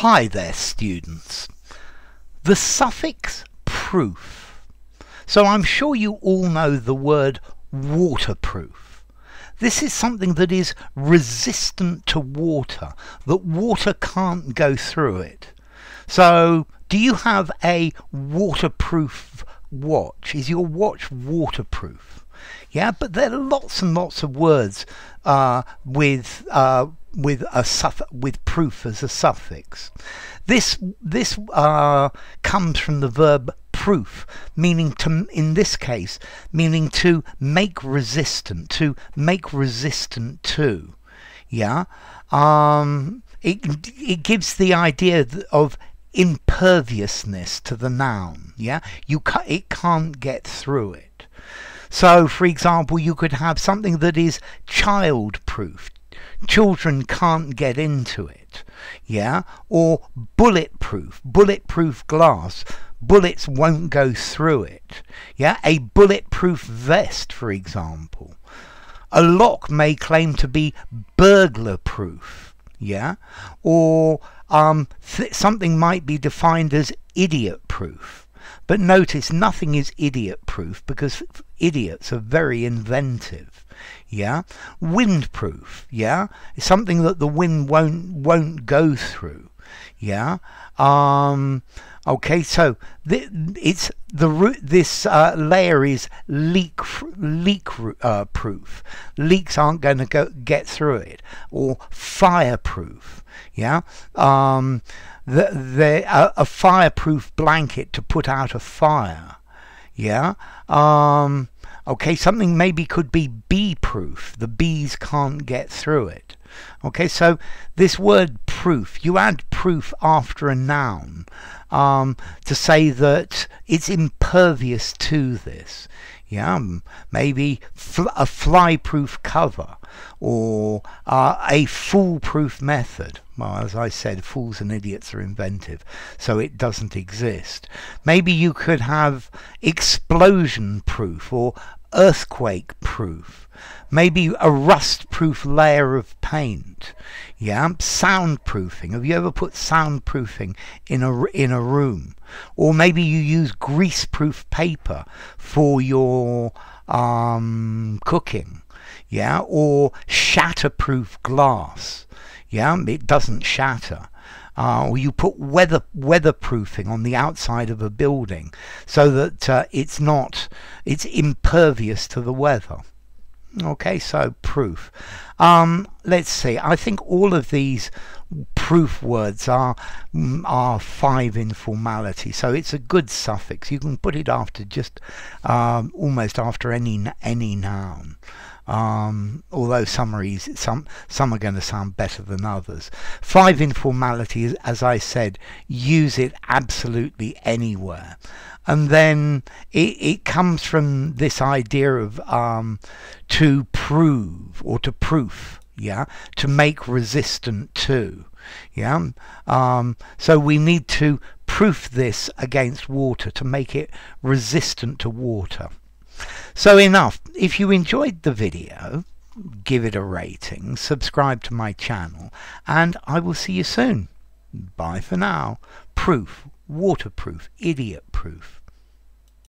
Hi there, students. The suffix proof. So I'm sure you all know the word waterproof. This is something that is resistant to water, that water can't go through it. So do you have a waterproof watch? Is your watch waterproof? Yeah, but there are lots and lots of words with proof as a suffix. This comes from the verb proof, meaning to, in this case, meaning to make resistant, to. Yeah, it gives the idea of imperviousness to the noun. Yeah, it can't get through it. So, for example, you could have something that is child-proof. Children can't get into it. Yeah, or bulletproof glass. Bullets won't go through it. Yeah, a bulletproof vest, for example. A lock may claim to be burglar-proof. Yeah, or something might be defined as idiot-proof. But notice nothing is idiot-proof because idiots are very inventive. Yeah, windproof. Yeah, it's something that the wind won't go through. Yeah. Okay, so this layer is leak proof. Leaks aren't going to get through it. Or fireproof. Yeah. A fireproof blanket to put out a fire. Yeah. Okay, something maybe could be bee-proof. The bees can't get through it. Okay, so this word proof, you add proof after a noun to say that it's impervious to this. Yeah, maybe a fly-proof cover or a foolproof method. Well, as I said, fools and idiots are inventive, so it doesn't exist. Maybe you could have explosion-proof or earthquake-proof. Maybe a rust-proof layer of paint. Yeah, soundproofing. Have you ever put soundproofing in a room? Or maybe you use grease-proof paper for your cooking. Yeah, or shatterproof glass. Yeah, it doesn't shatter. Or you put weatherproofing on the outside of a building so that it's impervious to the weather. Okay, so proof. Let's see. I think all of these proof words are 5 in formality, so it's a good suffix. You can put it after just almost after any noun. Although some are going to sound better than others. 5 in formality is, as I said, use it absolutely anywhere. And then it comes from this idea of to prove or to proof. Yeah, to make resistant to. Yeah, so we need to proof this against water to make it resistant to water. So enough. If you enjoyed the video, give it a rating, subscribe to my channel, and I will see you soon. Bye for now. Proof, waterproof, idiot proof.